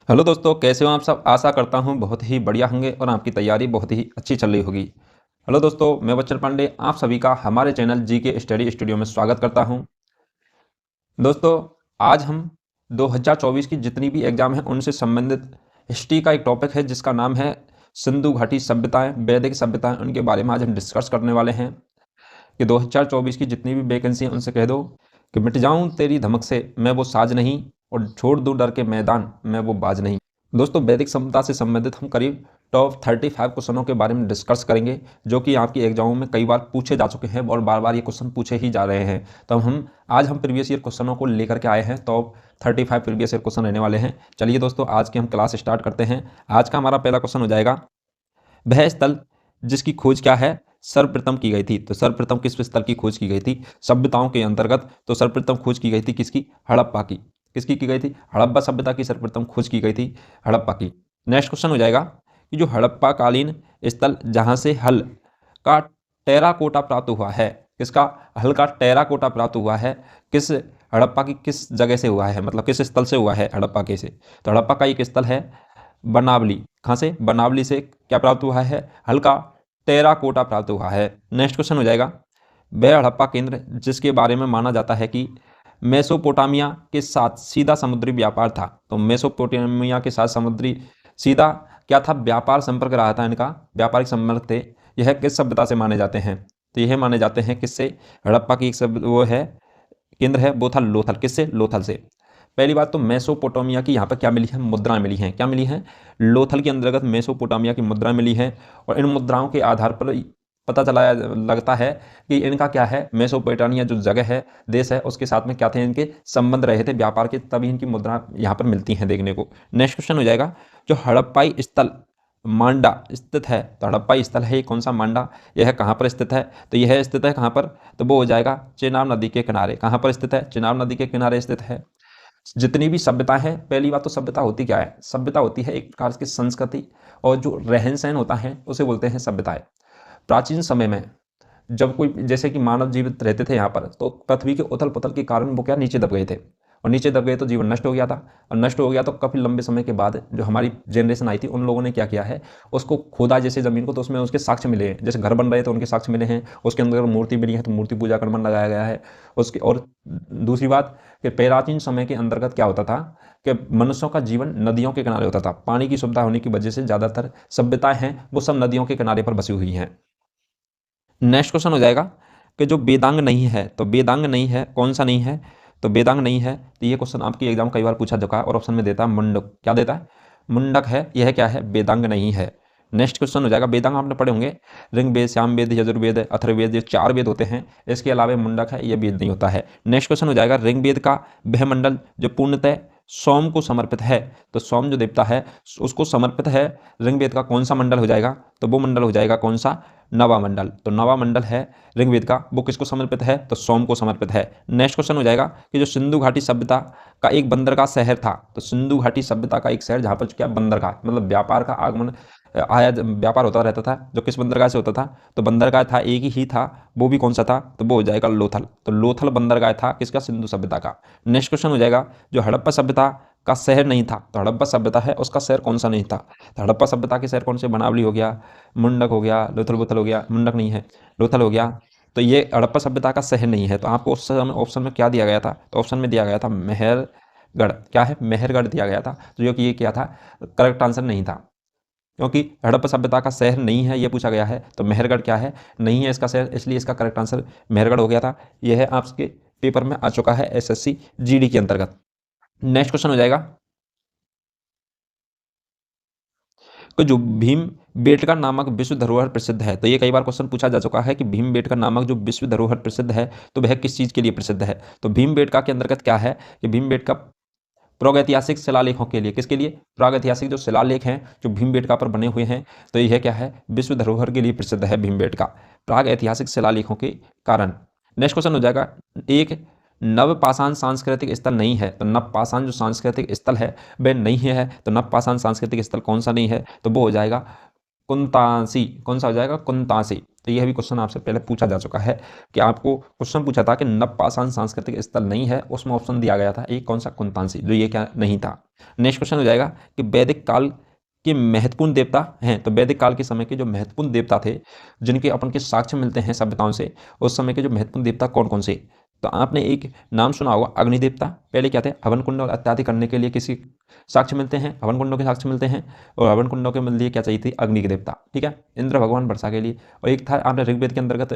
Hello दोस्तों, कैसे हो आप सब। आशा करता हूँ बहुत ही बढ़िया होंगे और आपकी तैयारी बहुत ही अच्छी चल रही होगी। हेलो दोस्तों, मैं बच्चन पांडे आप सभी का हमारे चैनल जी के स्टडी स्टूडियो में स्वागत करता हूँ। दोस्तों, आज हम 2024 की जितनी भी एग्जाम हैं उनसे संबंधित हिस्ट्री का एक टॉपिक है जिसका नाम है सिंधु घाटी सभ्यताएं, वैदिक सभ्यताएं, उनके बारे में आज हम डिस्कस करने वाले हैं कि 2024 की जितनी भी वैकेंसी हैं उनसे कह दो कि मिट जाऊं तेरी धमक से मैं वो साज नहीं, और छोड़ दूं डर के मैदान मैं वो बाज नहीं। दोस्तों, वैदिक सभ्यता से संबंधित हम करीब टॉप 35 क्वेश्चनों के बारे में डिस्कस करेंगे जो कि आपकी एग्जामों में कई बार पूछे जा चुके हैं और बार बार ये क्वेश्चन पूछे ही जा रहे हैं। तो आज हम प्रीवियस ईयर क्वेश्चनों को लेकर के आए हैं। टॉप 35 प्रीवियस ईयर क्वेश्चन रहने वाले हैं। चलिए दोस्तों, आज की हम क्लास स्टार्ट करते हैं। आज का हमारा पहला क्वेश्चन हो जाएगा, वह स्थल जिसकी खोज क्या है सर्वप्रथम की गई थी। तो सर्वप्रथम किस स्थल की खोज की गई थी सभ्यताओं के अंतर्गत? तो सर्वप्रथम खोज की गई थी किसकी? हड़प्पा की। किसकी की गई थी? हड़प्पा सभ्यता की सर्वप्रथम खोज की गई थी हड़प्पा की। नेक्स्ट क्वेश्चन हो जाएगा कि जो हड़प्पा कालीन स्थल जहां से हल का टेराकोटा प्राप्त हुआ है, किसका? हल का टेराकोटा प्राप्त हुआ है किस हड़प्पा की किस जगह से हुआ है, मतलब किस स्थल से हुआ है हड़प्पा के से? तो हड़प्पा का एक स्थल है बनावली। कहाँ से? बनावली से क्या प्राप्त हुआ है? हल्का टेराकोटा प्राप्त हुआ है। नेक्स्ट क्वेश्चन हो जाएगा, वह हड़प्पा केंद्र जिसके बारे में माना जाता है कि मेसोपोटामिया के साथ सीधा समुद्री व्यापार था। तो मेसोपोटामिया के साथ समुद्री सीधा क्या था? व्यापार संपर्क रहा था इनका, व्यापारिक संपर्क थे। यह किस सभ्यता से माने जाते हैं? तो यह माने जाते हैं किससे? हड़प्पा की एक सब वो है केंद्र है वो था लोथल। किससे? लोथल से। पहली बात तो मेसोपोटामिया की यहाँ पर क्या मिली है? मुद्रा मिली है। क्या मिली है? लोथल के अंतर्गत मेसोपोटामिया की मुद्रा मिली है और इन मुद्राओं के आधार पर पता चला लगता है कि इनका क्या है, मेसोपोटामिया जो जगह है, देश है, उसके साथ में क्या थे? इनके संबंध रहे थे व्यापार के, तभी इनकी मुद्रा यहाँ पर मिलती हैं देखने को। नेक्स्ट क्वेश्चन हो जाएगा, जो हड़प्पाई स्थल मांडा स्थित है। तो हड़प्पाई स्थल है ये कौन सा? मांडा। यह कहाँ पर स्थित है? तो यह स्थित है कहाँ पर? तो वो हो जाएगा चेनाब नदी के किनारे। कहाँ पर स्थित है? चेनाब नदी के किनारे स्थित है। जितनी भी सभ्यता है, पहली बात तो सभ्यता होती क्या है? सभ्यता होती है एक प्रकार की संस्कृति, और जो रहन सहन होता है उसे बोलते हैं सभ्यताएं। प्राचीन समय में जब कोई जैसे कि मानव जीवित रहते थे यहाँ पर, तो पृथ्वी के उथल पुथल के कारण वो क्या नीचे दब गए थे, और नीचे दब गए तो जीवन नष्ट हो गया था। और नष्ट हो गया तो काफ़ी लंबे समय के बाद जो हमारी जनरेशन आई थी उन लोगों ने क्या किया है, उसको खोदा जैसे ज़मीन को, तो उसमें उसके साक्ष्य मिले हैं। जैसे घर बन रहे तो उनके साक्ष्य मिले हैं, उसके अंदर मूर्ति मिली है तो मूर्ति पूजा का मन लगाया गया है उसके। और दूसरी बात कि प्राचीन समय के अंतर्गत क्या होता था कि मनुष्यों का जीवन नदियों के किनारे होता था। पानी की सुविधा होने की वजह से ज़्यादातर सभ्यताएं हैं वो सब नदियों के किनारे पर बसी हुई हैं। नेक्स्ट क्वेश्चन हो जाएगा कि जो वेदांग नहीं है, तो वेदांग नहीं है कौन सा नहीं है? तो वेदांग नहीं है, तो ये क्वेश्चन आपकी एग्जाम कई बार पूछा चुका है और ऑप्शन में देता है मुंडक। क्या देता है? मुंडक है। यह क्या है? वेदांग नहीं है। नेक्स्ट क्वेश्चन हो जाएगा, वेदांग आपने पढ़े होंगे, ऋग्वेद, सामवेद, यजुर्वेद, अथर्ववेद, ये 4 वेद होते हैं। इसके अलावा मुंडक है, यह वेद नहीं होता है। नेक्स्ट क्वेश्चन हो जाएगा, ऋग्वेद का वह मंडल जो पूर्णतः सोम को समर्पित है। तो सोम जो देवता है उसको समर्पित है ऋग्वेद का कौन सा मंडल हो जाएगा? तो वो मंडल हो जाएगा कौन सा? नवा मंडल। तो नवा मंडल है ऋग्वेद का, वो किसको समर्पित है? तो सोम को समर्पित है। नेक्स्ट क्वेश्चन हो जाएगा कि जो सिंधु घाटी सभ्यता का एक बंदरगाह शहर था। तो सिंधु घाटी सभ्यता का एक शहर जहाँ पर क्या बंदरगाह, मतलब व्यापार का आगमन आया, व्यापार होता रहता था, जो किस बंदरगाह से होता था? तो बंदरगाह था एक ही था, वो भी कौन सा था? तो वो हो जाएगा लोथल। तो लोथल बंदरगाह था किसका? सिंधु सभ्यता का। नेक्स्ट क्वेश्चन हो जाएगा, जो हड़प्पा सभ्यता का शहर नहीं था। तो हड़प्पा सभ्यता है उसका शहर कौन सा नहीं था? तो हड़प्पा सभ्यता के शहर कौन से? बनावली हो गया, मुंडक हो गया, लोथल बुथल हो गया, मुंडक नहीं है, लोथल हो गया। तो ये हड़प्पा सभ्यता का शहर नहीं है। तो आपको उस समय ऑप्शन में क्या दिया गया था? तो ऑप्शन में दिया गया था मेहरगढ़। क्या है? मेहरगढ़ दिया गया था। तो जो कि ये क्या था? करेक्ट आंसर नहीं था, क्योंकि हड़प्पा सभ्यता का शहर नहीं है ये पूछा गया है। तो मेहरगढ़ क्या है? नहीं है इसका शहर, इसलिए इसका करेक्ट आंसर मेहरगढ़ हो गया था। यह है आपके पेपर में आ चुका है एसएससी जीडी के अंतर्गत। नेक्स्ट क्वेश्चन हो जाएगा कि जो भीम बेटका नामक विश्व धरोहर प्रसिद्ध है। तो ये कई बार क्वेश्चन पूछा जा चुका है कि भीम बेटका नामक जो विश्व धरोहर प्रसिद्ध है तो वह किस चीज़ के लिए प्रसिद्ध है? तो भीम बेटका के अंतर्गत क्या है कि भीम बेटका प्रागैतिहासिक शिलालेखों के लिए, किसके लिए? प्रागैतिहासिक जो शिलालेख हैं जो भीमबेटका पर बने हुए हैं, तो यह क्या है? विश्व धरोहर के लिए प्रसिद्ध है भीमबेटका, प्रागैतिहासिक शिलालेखों के कारण। नेक्स्ट क्वेश्चन हो जाएगा, एक नवपाषाण सांस्कृतिक स्थल नहीं है। तो नवपाषाण जो सांस्कृतिक स्थल है वह नहीं है। तो नवपाषाण सांस्कृतिक स्थल कौन सा नहीं है? तो वो हो जाएगा कुंतासी। कौन सा हो जाएगा? कुंतासी। तो यह भी क्वेश्चन आपसे पहले पूछा जा चुका है कि आपको क्वेश्चन पूछा था कि नवपाषाण सांस्कृतिक स्थल नहीं है, उसमें ऑप्शन दिया गया था एक कौन सा, कुंतांशी, जो ये क्या नहीं था। नेक्स्ट क्वेश्चन हो जाएगा कि वैदिक काल के महत्वपूर्ण देवता हैं, तो वैदिक काल के समय के जो महत्वपूर्ण देवता थे जिनके अपन के साक्ष्य मिलते हैं सभ्यताओं से, उस समय के जो महत्वपूर्ण देवता कौन कौन से, तो आपने एक नाम सुना होगा अग्नि देवता। पहले क्या थे, हवन कुंड और इत्यादि करने के लिए किसी साक्ष्य मिलते हैं, हवन कुंडों के साक्ष्य मिलते हैं, और हवन कुंडों के लिए क्या चाहिए थी, अग्नि के देवता, ठीक है, इंद्र भगवान वर्षा के लिए। और एक था आपने ऋग्वेद के अंतर्गत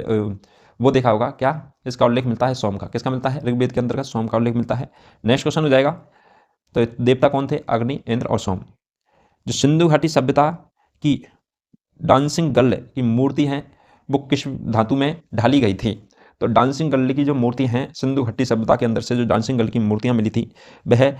वो देखा होगा क्या, इसका उल्लेख मिलता है सोम का, किसका मिलता है, ऋग्वेद के अंतर्गत सोम का उल्लेख मिलता है। नेक्स्ट क्वेश्चन हो जाएगा, तो देवता कौन थे, अग्नि, इंद्र और सोम। जो सिंधु घाटी सभ्यता की डांसिंग गर्ल की मूर्ति है वो किस धातु में ढाली गई थी, तो डांसिंग गर्ल की जो मूर्ति हैं सिंधु घाटी सभ्यता के अंदर से जो डांसिंग गर्ल की मूर्तियां मिली थी वह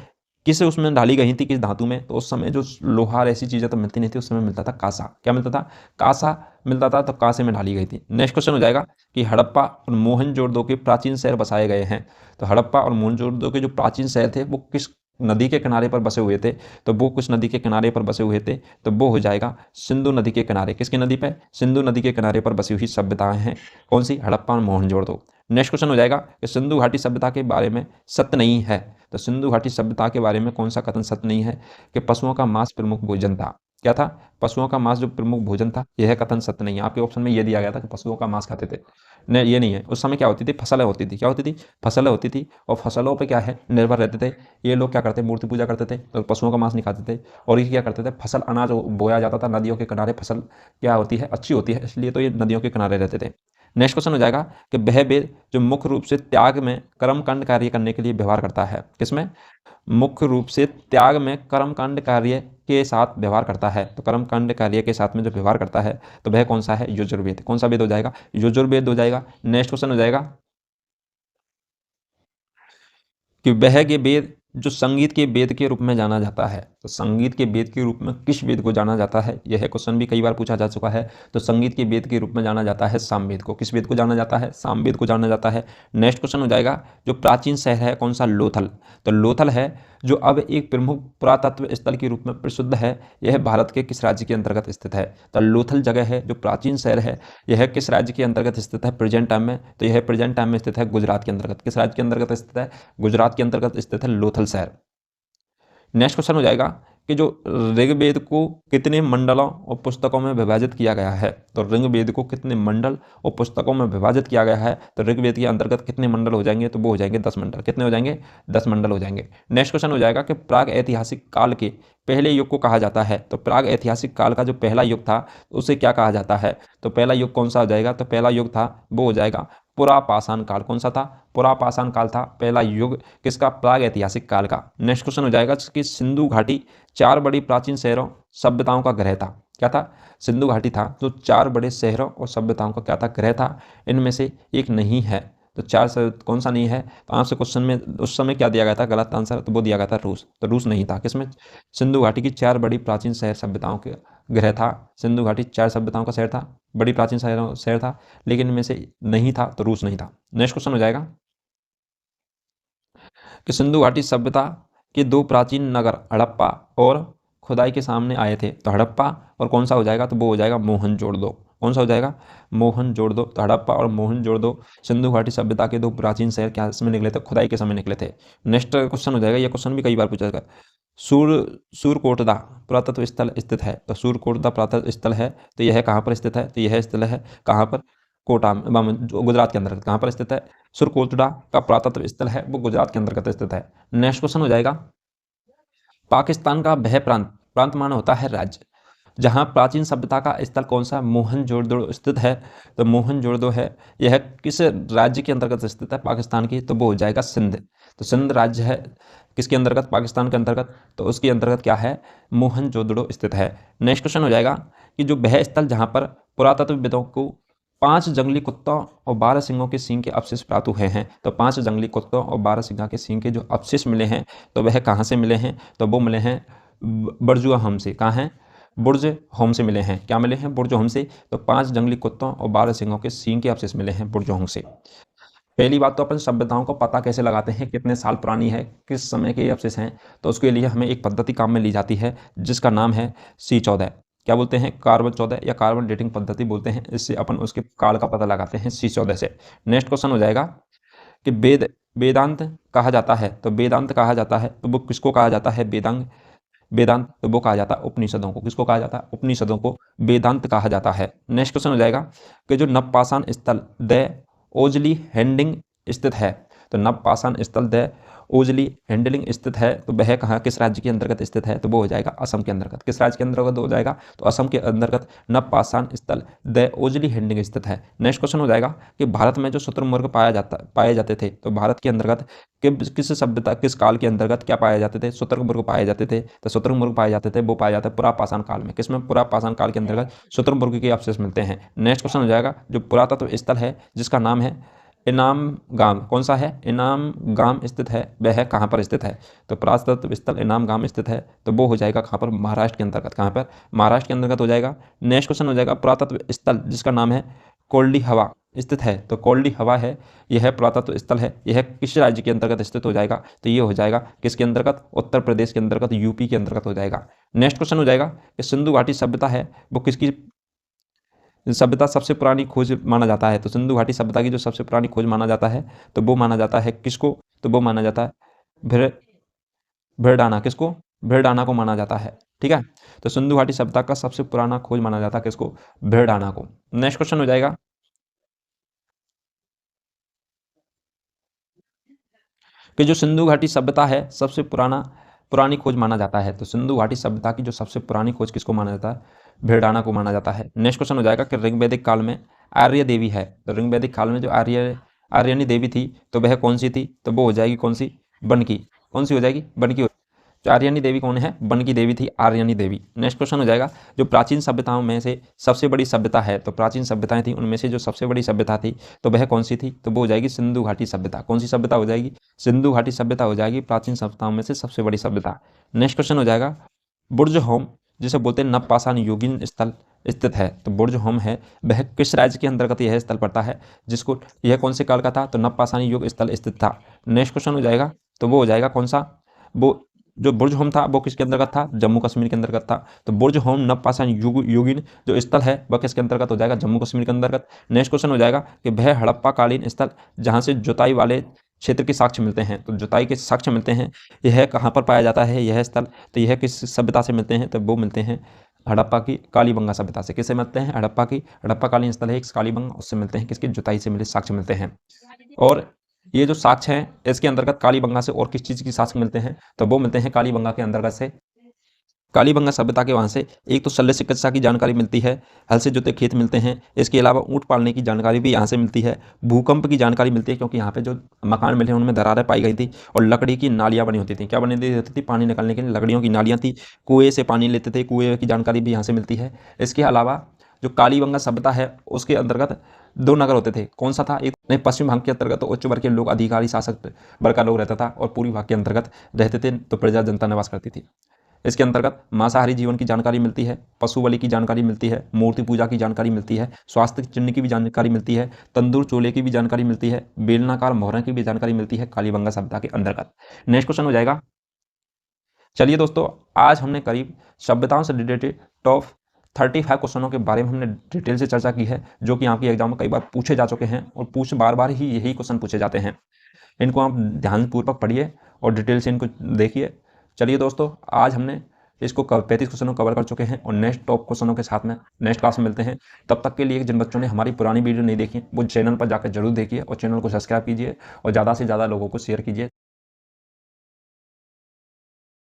किस उसमें ढाली गई थी, किस धातु में, तो उस समय जो लोहार ऐसी चीज़ें तो मिलती नहीं थी, उस समय मिलता था कांसा, क्या मिलता था, कांसा मिलता था, तो कांसे में ढाली गई थी। नेक्स्ट क्वेश्चन हो जाएगा कि हड़प्पा और मोहनजोदड़ो के प्राचीन शहर बसाए गए हैं, तो हड़प्पा और मोहनजोदड़ो के जो प्राचीन शहर थे वो किस नदी के किनारे पर बसे हुए थे, तो वो कुछ नदी के किनारे पर बसे हुए थे, तो वो हो जाएगा सिंधु नदी के किनारे, किसकी नदी पे, सिंधु नदी के किनारे पर बसी हुई सभ्यताएं हैं, कौन सी, हड़प्पा और मोहनजोदड़ो। नेक्स्ट क्वेश्चन हो जाएगा कि सिंधु घाटी सभ्यता के बारे में सत्य नहीं है, तो सिंधु घाटी सभ्यता के बारे में कौन सा कथन सत्य नहीं है, कि पशुओं का मांस प्रमुख भोजन था, क्या था, पशुओं का मांस जो प्रमुख भोजन था, यह कथन सत्य नहीं है। आपके ऑप्शन में यह दिया गया था कि पशुओं का मांस खाते थे, नहीं ये नहीं है। उस समय क्या होती थी, फसलें होती थी, क्या होती थी, फसलें होती थी, और फसलों पे क्या है निर्भर रहते थे ये लोग, क्या करते, मूर्ति पूजा करते थे, तो पशुओं का मांस नहीं खाते थे। और ये क्या करते थे, फसल अनाज बोया जाता था नदियों के किनारे, फसल क्या होती है, अच्छी होती है, इसलिए तो ये नदियों के किनारे रहते थे। नेक्स्ट क्वेश्चन हो जाएगा कि वह वेद जो मुख्य रूप से त्याग में कर्मकांड कार्य करने के लिए व्यवहार करता है, किसमें, मुख्य रूप से त्याग में कर्मकांड कार्य के साथ व्यवहार करता है, तो कर्मकांड कार्य के साथ में जो व्यवहार करता है तो वह कौन सा है, यजुर्वेद, कौन सा वेद हो जाएगा, यजुर्वेद हो जाएगा। नेक्स्ट क्वेश्चन हो जाएगा कि वह के वेद जो संगीत के वेद के रूप में जाना जाता है, तो संगीत के वेद के रूप में किस वेद को जाना जाता है, यह क्वेश्चन भी कई बार पूछा जा चुका है। तो संगीत के वेद के रूप में जाना जाता है सामवेद को, किस वेद को जाना जाता है, सामवेद को जाना जाता है। नेक्स्ट क्वेश्चन हो जाएगा जो प्राचीन शहर है कौन सा, लोथल, तो लोथल है जो अब एक प्रमुख पुरातत्व स्थल के रूप में प्रसिद्ध है, यह भारत के किस राज्य के अंतर्गत स्थित है, तो लोथल जगह है जो प्राचीन शहर है यह किस राज्य के अंतर्गत स्थित है प्रेजेंट टाइम में, तो यह प्रेजेंट टाइम में स्थित है गुजरात के अंतर्गत, किस राज्य के अंतर्गत स्थित है, गुजरात के अंतर्गत स्थित है लोथल शहर। नेक्स्ट क्वेश्चन हो जाएगा कि जो ऋग्वेद को कितने मंडलों और पुस्तकों में विभाजित किया गया है, तो ऋग्वेद को कितने मंडल और पुस्तकों में विभाजित किया गया है, तो ऋग्वेद के अंतर्गत कितने मंडल हो जाएंगे, तो वो हो जाएंगे 10 मंडल, कितने हो जाएंगे, 10 मंडल हो जाएंगे। नेक्स्ट क्वेश्चन हो जाएगा कि प्राग ऐतिहासिक काल के पहले युग को कहा जाता है, तो प्राग ऐतिहासिक काल का जो पहला युग था उसे क्या कहा जाता है, तो पहला युग कौन सा हो जाएगा, तो पहला युग था वो हो जाएगा पुरापाषाण काल, कौन सा था, पुरापाषाण काल था पहला युग किसका, प्राग ऐतिहासिक काल का। नेक्स्ट क्वेश्चन हो जाएगा कि सिंधु घाटी 4 बड़ी प्राचीन शहरों सभ्यताओं का ग्रह था, क्या था, सिंधु घाटी था जो 4 बड़े शहरों और सभ्यताओं का क्या था, ग्रह था, इनमें से एक नहीं है, तो 4 से कौन सा नहीं है, तो आपसे क्वेश्चन में उस समय क्या दिया गया था गलत आंसर, तो वो दिया गया था रूस, तो रूस नहीं था किसमें, सिंधु घाटी की 4 बड़ी प्राचीन शहर सभ्यताओं के ग्रह था, सिंधु घाटी 4 सभ्यताओं का शहर था, बड़ी प्राचीन शहर था, लेकिन इनमें से नहीं था तो रूस नहीं था। नेक्स्ट क्वेश्चन हो जाएगा कि सिंधु घाटी सभ्यता के 2 प्राचीन नगर हड़प्पा और खुदाई के सामने आए थे, तो हड़प्पा और कौन सा हो जाएगा, तो वो हो जाएगा मोहनजोदड़ो, कौन सा हो जाएगा, मोहनजोदड़ो, तो हड़प्पा और मोहनजोदड़ो सिंधु घाटी सभ्यता के 2 प्राचीन शहर क्या समय निकले थे, खुदाई के समय निकले थे। नेक्स्ट क्वेश्चन हो जाएगा, यह क्वेश्चन भी कई बार पूछा जाएगा, सूरकोटदा पुरातत्व स्थल स्थित है, तो सूरकोटदा पुरातत्व स्थल है तो यह कहाँ पर स्थित है, तो यह स्थल है कहाँ पर, कोटा में, गुजरात के अंतर्गत कहाँ पर स्थित है, सुरकोटड़ा का पुरातत्व स्थल है वो गुजरात के अंतर्गत स्थित है। नेक्स्ट क्वेश्चन हो जाएगा पाकिस्तान का वह प्रांत, प्रांत माना होता है राज्य, जहाँ प्राचीन सभ्यता का स्थल कौन सा, मोहनजोदड़ो स्थित है, तो मोहनजोदड़ो है यह किस राज्य के अंतर्गत स्थित है पाकिस्तान की, तो वो हो जाएगा सिंध, तो सिंध राज्य है किसके अंतर्गत, पाकिस्तान के अंतर्गत, तो उसके अंतर्गत क्या है, मोहनजोदड़ो स्थित है। नेक्स्ट क्वेश्चन हो जाएगा कि जो वह स्थल जहाँ पर पुरातत्वविदों को 5 जंगली कुत्तों और 12 सिंहों के सींग के अवशेष प्राप्त हुए हैं, तो 5 जंगली कुत्तों और 12 सिंह के सींग के जो अवशेष मिले हैं तो वह कहाँ से मिले हैं, तो वो मिले हैं बुर्जुआ से, कहाँ हैं, बुर्ज होम से मिले हैं, क्या मिले हैं, बुर्ज होम से, तो 5 जंगली कुत्तों और 12 सिंहों के सींग के अवशेष मिले हैं बुर्ज होम से। पहली बात तो अपन सभ्यताओं को पता कैसे लगाते हैं कितने साल पुरानी है, किस समय के अवशेष हैं, तो उसके लिए हमें एक पद्धति काम में ली जाती है जिसका नाम है C14, क्या बोलते हैं, कार्बन 14 या कार्बन डेटिंग पद्धति बोलते हैं। इससे अपन उसके काल का पता लगाते हैं C14 से। नेक्स्ट क्वेश्चन हो जाएगा कि वेदांत कहा जाता है, तो वेदांत कहा जाता है तो वो किसको कहा जाता है, वेदांत तो वो कहा जाता है उपनिषदों को। किसको कहा जाता है, उपनिषदों को वेदांत कहा जाता है। नेक्स्ट क्वेश्चन हो जाएगा कि जो नवपाषाण स्थल द ओजली हैंडिंग स्थित है, तो नवपाषाण स्थल द ओजली हैंडलिंग स्थित है, तो वह कहाँ, किस राज्य के अंतर्गत स्थित है, तो वो हो जाएगा असम के अंतर्गत। किस राज्य के अंतर्गत हो जाएगा, तो असम के अंतर्गत नवपाषाण स्थल द ओजली हैंडलिंग स्थित है। नेक्स्ट क्वेश्चन हो जाएगा कि भारत में जो शुतुरमुर्ग पाए जाते थे, तो भारत के अंतर्गत किस सभ्यता, किस काल के अंतर्गत क्या पाए जाते थे, शुतुरमुर्ग पाए जाते थे। तो शुतुरमुर्ग पाए जाते थे, वो पाए जाते हैं पुरापाषाण काल में। किसमें, पुरापाषाण काल के अंतर्गत शुतुरमुर्ग के अवशेष मिलते हैं। नेक्स्ट क्वेश्चन हो जाएगा जो पुरातत्व स्थल है जिसका नाम है इनाम गाम, कौन सा है, इनाम गाम स्थित है, वह कहाँ पर स्थित है, तो पुरातत्व स्थल इनाम गाम स्थित है, तो वो हो जाएगा कहाँ पर, महाराष्ट्र के अंतर्गत। कहाँ पर, महाराष्ट्र के अंतर्गत हो जाएगा। नेक्स्ट क्वेश्चन हो जाएगा पुरातत्व स्थल जिसका नाम है कोल्डी हवा स्थित है, तो कोल्डी हवा है, यह पुरातत्व स्थल है, यह किस राज्य के अंतर्गत स्थित हो जाएगा, तो ये हो जाएगा किसके अंतर्गत, उत्तर प्रदेश के अंतर्गत, यूपी के अंतर्गत हो जाएगा। नेक्स्ट क्वेश्चन हो जाएगा कि सिंधु घाटी सभ्यता है वो किसकी सभ्यता सबसे पुरानी खोज माना जाता है, तो सिंधु घाटी सभ्यता की जो सबसे पुरानी खोज माना जाता है, तो वो माना जाता है किसको, तो वो माना जाता है भिड़डाना। किसको, भिड़डाना को माना जाता है। ठीक है, तो सिंधु घाटी सभ्यता का सबसे पुराना खोज माना जाता है किसको, भिड़डाना को। नेक्स्ट क्वेश्चन हो जाएगा कि जो सिंधु घाटी सभ्यता है सबसे पुरानी खोज माना जाता है, तो सिंधु घाटी सभ्यता की जो सबसे पुरानी खोज किसको माना जाता है, भिड़डाना को माना जाता है। नेक्स्ट क्वेश्चन हो जाएगा कि ऋग्वैदिक काल में आर्य देवी है, तो ऋग्वैदिक काल में जो आर्यनी देवी थी, तो वह कौन सी थी, तो वो हो जाएगी कौन सी, बनकी। कौन सी हो जाएगी, बनकी। जो आर्यनी देवी कौन है, बनकी देवी थी आर्यनी देवी। नेक्स्ट क्वेश्चन हो जाएगा जो प्राचीन सभ्यताओं में से सबसे बड़ी सभ्यता है, तो प्राचीन सभ्यताएं थी उनमें से जो सबसे बड़ी सभ्यता थी, तो वह कौन सी थी, तो वो हो जाएगी सिंधु घाटी सभ्यता। कौन सी सभ्यता हो जाएगी, सिंधु घाटी सभ्यता हो जाएगी प्राचीन सभ्यताओं में से सबसे बड़ी सभ्यता। नेक्स्ट क्वेश्चन हो जाएगा बुर्ज होम जिसे बोलते हैं नवपाषाण युगीन स्थल स्थित है, तो बुर्ज होम है वह किस राज्य के अंतर्गत यह स्थल पड़ता है, जिसको यह कौन से काल का था, तो नवपाषाण युग स्थल स्थित था। नेक्स्ट क्वेश्चन हो जाएगा तो वो हो जाएगा कौन सा, वो जो बुर्ज होम था वो किसके अंतर्गत था, जम्मू कश्मीर के अंतर्गत था। तो बुर्ज होम नवपाषाण युगीन जो स्थल है वह किसके अंतर्गत हो जाएगा, जम्मू कश्मीर के अंतर्गत। नेक्स्ट क्वेश्चन हो जाएगा कि वह हड़प्पा कालीन स्थल जहाँ से जुताई वाले क्षेत्र के साक्ष्य मिलते हैं, तो जुताई के साक्ष्य मिलते हैं, यह कहाँ पर पाया जाता है यह स्थल, तो यह किस सभ्यता से मिलते हैं, तो वो मिलते हैं हड़प्पा की कालीबंगा सभ्यता से। किससे मिलते हैं, हड़प्पा कालीन स्थल है एक कालीबंगा, उससे मिलते हैं, किसकी, जुताई से मिले साक्ष्य मिलते हैं। और ये जो साक्ष्य हैं इसके अंतर्गत कालीबंगा से और किस चीज़ की साक्ष्य मिलते हैं, तो वो मिलते हैं कालीबंगा के अंतर्गत से, कालीबंगा सभ्यता के वहाँ से एक तो शल्य चिकित्सा की जानकारी मिलती है, हल से जोते खेत मिलते हैं, इसके अलावा ऊँट पालने की जानकारी भी यहाँ से मिलती है, भूकंप की जानकारी मिलती है क्योंकि यहाँ पे जो मकान मिले उनमें दरारें पाई गई थी, और लकड़ी की नालियाँ बनी होती थी। क्या बनी होती थी, पानी निकालने के लिए लकड़ियों की नालियाँ थी, कुएँ से पानी लेते थे, कुएँ की जानकारी भी यहाँ से मिलती है। इसके अलावा जो कालीबंगा सभ्यता है उसके अंतर्गत दो नगर होते थे, कौन सा था, एक नहीं पश्चिम भाग के अंतर्गत तो उच्च वर्ग के लोग, अधिकारी शासक वर्ग का लोग रहता था, और पूर्वी भाग के अंतर्गत रहते थे तो प्रजा जनता निवास करती थी। इसके अंतर्गत मांसाहारी जीवन की जानकारी मिलती है, पशु बलि की जानकारी मिलती है, मूर्ति पूजा की जानकारी मिलती है, स्वास्थ्य चिन्ह की भी जानकारी मिलती है, तंदूर चोले की भी जानकारी मिलती है, बेलनाकार मोहर की भी जानकारी मिलती है कालीबंगा सभ्यता के अंतर्गत। नेक्स्ट क्वेश्चन हो जाएगा, चलिए दोस्तों आज हमने करीब सभ्यताओं से रिलेटेड टॉप 35 क्वेश्चनों के बारे में हमने डिटेल से चर्चा की है, जो कि आपके एग्जाम में कई बार पूछे जा चुके हैं, और बार बार ही यही क्वेश्चन पूछे जाते हैं। इनको आप ध्यानपूर्वक पढ़िए और डिटेल से इनको देखिए। चलिए दोस्तों आज हमने इसको 35 क्वेश्चनों कवर कर चुके हैं, और नेक्स्ट टॉप क्वेश्चनों के साथ में नेक्स्ट क्लास में मिलते हैं। तब तक के लिए जिन बच्चों ने हमारी पुरानी वीडियो नहीं देखी वो चैनल पर जाकर जरूर देखिए, और चैनल को सब्सक्राइब कीजिए, और ज़्यादा से ज़्यादा लोगों को शेयर कीजिए।